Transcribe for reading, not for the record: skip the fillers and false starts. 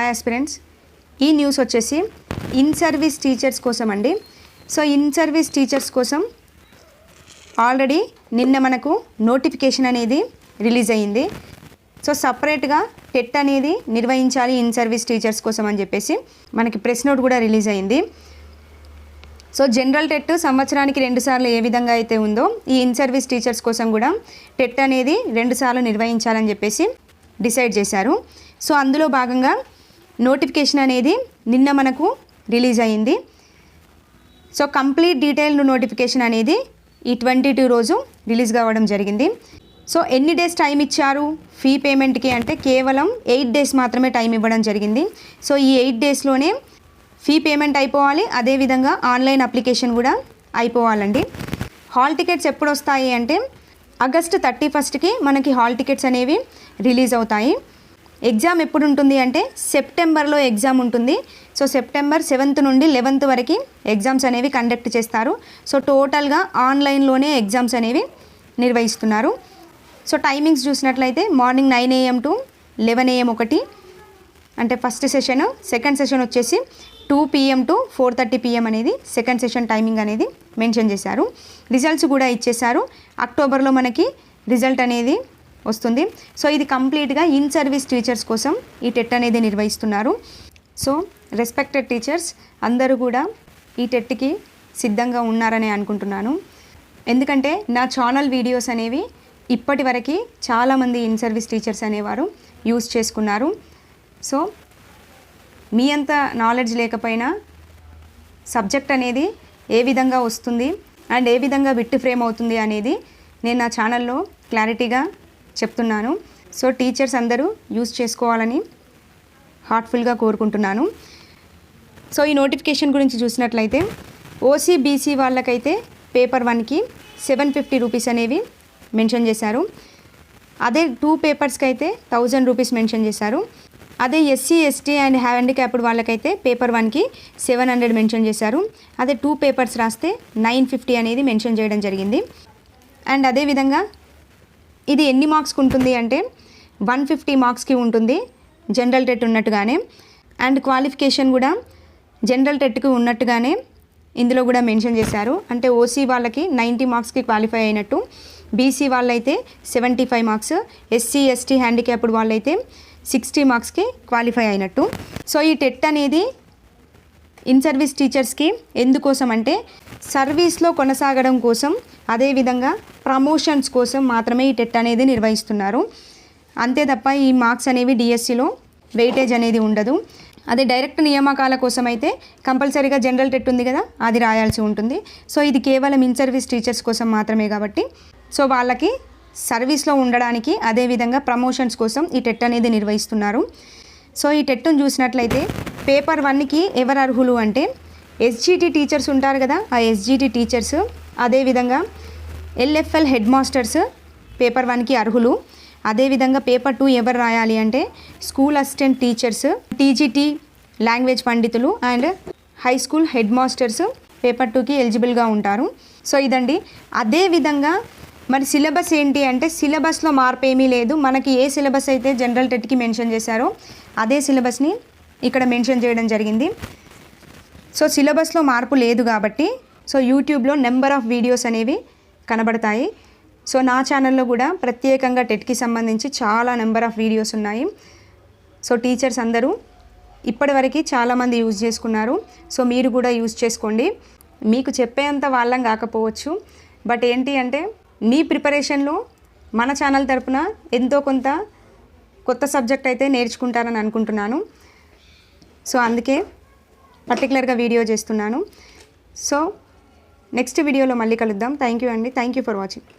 Hi aspirants, ఈ news వచ్చేసి in service teachers కోసం అండి. సో ఇన్ సర్వీస్ టీచర్స్ కోసం ఆల్రెడీ నిన్న మనకు నోటిఫికేషన్ అనేది రిలీజ్ అయ్యింది. సో సపరేట్గా టెట్ అనేది నిర్వహించాలి ఇన్ సర్వీస్ టీచర్స్ కోసం అని చెప్పేసి మనకి ప్రెస్ నోట్ కూడా రిలీజ్ అయ్యింది. సో జనరల్ టెట్ సంవత్సరానికి 2 సార్లు ఏ విధంగా అయితే ఉందో ఈ ఇన్ సర్వీస్ టీచర్స్ కోసం కూడా టెట్ అనేది 2 సార్లు నిర్వహించాలని చెప్పేసి డిసైడ్ చేశారు. సో అందులో భాగంగా నోటిఫికేషన్ అనేది నిన్న మనకు రిలీజ్ అయ్యింది. సో కంప్లీట్ డీటెయిల్డ్ నోటిఫికేషన్ అనేది ఈ 22 రోజు రిలీజ్ కావడం జరిగింది. సో ఎన్ని డేస్ టైం ఇచ్చారు ఫీ పేమెంట్కి అంటే కేవలం 8 డేస్ మాత్రమే టైం ఇవ్వడం జరిగింది. సో ఈ 8 డేస్లోనే ఫీ పేమెంట్ అయిపోవాలి, అదేవిధంగా ఆన్లైన్ అప్లికేషన్ కూడా అయిపోవాలండి. హాల్ టికెట్స్ ఎప్పుడు వస్తాయి అంటే ఆగస్టు 31కి మనకి హాల్ టికెట్స్ అనేవి రిలీజ్ అవుతాయి. ఎగ్జామ్ ఎప్పుడు ఉంటుంది అంటే సెప్టెంబర్లో ఎగ్జామ్ ఉంటుంది. సో సెప్టెంబర్ 7th నుండి 11th వరకు ఎగ్జామ్స్ అనేవి కండక్ట్ చేస్తారు. సో టోటల్గా ఆన్లైన్లోనే ఎగ్జామ్స్ అనేవి నిర్వహిస్తున్నారు. సో టైమింగ్స్ చూసినట్లయితే మార్నింగ్ 9 AM టు 11 AM ఒకటి అంటే ఫస్ట్ సెషన్, సెకండ్ సెషన్ వచ్చేసి 2 PM టు 4:30 PM అనేది సెకండ్ సెషన్ టైమింగ్ అనేది మెన్షన్ చేశారు. రిజల్ట్స్ కూడా ఇచ్చేశారు. అక్టోబర్లో మనకి రిజల్ట్ అనేది వస్తుంది. సో ఇది కంప్లీట్గా ఇన్ సర్వీస్ టీచర్స్ కోసం ఈ టెట్ అనేది నిర్వహిస్తున్నారు. సో రెస్పెక్టెడ్ టీచర్స్ అందరూ కూడా ఈ టెట్కి సిద్ధంగా ఉన్నారని అనుకుంటున్నాను. ఎందుకంటే నా ఛానల్ వీడియోస్ అనేవి ఇప్పటి వరకు చాలామంది ఇన్ సర్వీస్ టీచర్స్ అనేవారు యూజ్ చేసుకున్నారు. సో మీ అంత నాలెడ్జ్ లేకపోయినా సబ్జెక్ట్ అనేది ఏ విధంగా వస్తుంది అండ్ ఏ విధంగా బిట్ ఫ్రేమ్ అవుతుంది అనేది నేను నా ఛానల్లో క్లారిటీగా చెప్తున్నాను. సో టీచర్స్ అందరూ యూజ్ చేసుకోవాలని హార్ట్ఫుల్గా కోరుకుంటున్నాను. సో ఈ నోటిఫికేషన్ గురించి చూసినట్లయితే ఓసీ బీసీ వాళ్ళకైతే పేపర్ 1కి 750 రూపీస్ అనేవి మెన్షన్ చేశారు. అదే 2 పేపర్స్కి అయితే 1000 రూపీస్ మెన్షన్ చేశారు. అదే ఎస్సీ ఎస్టీ అండ్ హ్యాండిక్యాప్డ్ వాళ్ళకైతే పేపర్ 1కి 700 మెన్షన్ చేశారు. అదే 2 పేపర్స్ రాస్తే 950 అనేది మెన్షన్ చేయడం జరిగింది. అండ్ అదేవిధంగా ఇది ఎన్ని మార్క్స్కి ఉంటుంది అంటే 150 మార్క్స్కి ఉంటుంది జనరల్ టెట్ ఉన్నట్టుగానే. అండ్ క్వాలిఫికేషన్ కూడా జనరల్ టెట్కి ఉన్నట్టుగానే ఇందులో కూడా మెన్షన్ చేశారు. అంటే ఓసీ వాళ్ళకి 90 మార్క్స్కి క్వాలిఫై అయినట్టు, బీసీ వాళ్ళైతే 75 మార్క్స్, ఎస్సీ ఎస్టీ హ్యాండిక్యాప్డ్ వాళ్ళైతే 60 మార్క్స్కి క్వాలిఫై అయినట్టు. సో ఈ టెట్ అనేది ఇన్ సర్వీస్ టీచర్స్కి ఎందుకోసం అంటే సర్వీస్లో కొనసాగడం కోసం, అదేవిధంగా ప్రమోషన్స్ కోసం మాత్రమే ఈ టెట్ అనేది నిర్వహిస్తున్నారు. అంతే తప్ప ఈ మార్క్స్ అనేవి డిఎస్సిలో వెయిటేజ్ అనేది ఉండదు. అదే డైరెక్ట్ నియామకాల కోసం అయితే కంపల్సరీగా జనరల్ టెట్ ఉంది కదా, అది రాయాల్సి ఉంటుంది. సో ఇది కేవలం ఇన్ సర్వీస్ టీచర్స్ కోసం మాత్రమే కాబట్టి సో వాళ్ళకి సర్వీస్లో ఉండడానికి, అదేవిధంగా ప్రమోషన్స్ కోసం ఈ టెట్ అనేది నిర్వహిస్తున్నారు. సో ఈ టెట్ను చూసినట్లయితే పేపర్ 1కి ఎవరు అర్హులు అంటే ఎస్జిటి టీచర్స్ ఉంటారు కదా, ఆ ఎస్జిటి టీచర్స్, అదేవిధంగా ఎల్ఎఫ్ఎల్ హెడ్ మాస్టర్స్ పేపర్ 1కి అర్హులు. అదేవిధంగా పేపర్ 2 ఎవరు రాయాలి అంటే school assistant teachers, TGT language పండితులు and high school head masters paper 2కి ఎలిజిబుల్గా ఉంటారు. సో ఇదండి. అదేవిధంగా మరి సిలబస్ ఏంటి అంటే సిలబస్లో మార్పు ఏమీ లేదు. మనకి ఏ సిలబస్ అయితే జనరల్ టెట్కి మెన్షన్ చేశారో అదే సిలబస్ని ఇక్కడ మెన్షన్ చేయడం జరిగింది. సో సిలబస్లో మార్పు లేదు కాబట్టి సో యూట్యూబ్లో నెంబర్ ఆఫ్ వీడియోస్ అనేవి కనబడతాయి. సో నా ఛానల్లో కూడా ప్రత్యేకంగా టెట్కి సంబంధించి చాలా నెంబర్ ఆఫ్ వీడియోస్ ఉన్నాయి. సో టీచర్స్ అందరూ ఇప్పటివరకు చాలామంది యూజ్ చేసుకున్నారు. సో మీరు కూడా యూజ్ చేసుకోండి. మీకు చెప్పేంత వాళ్ళం కాకపోవచ్చు, బట్ ఏంటి అంటే మీ ప్రిపరేషన్లో మన ఛానల్ తరపున ఎంతో కొంత కొత్త సబ్జెక్ట్ అయితే నేర్చుకుంటారని అనుకుంటున్నాను. సో అందుకే పర్టికులర్గా వీడియో చేస్తున్నాను. సో నెక్స్ట్ వీడియోలో మళ్ళీ కలుద్దాం. థ్యాంక్ యూ అండి. Thank you for watching.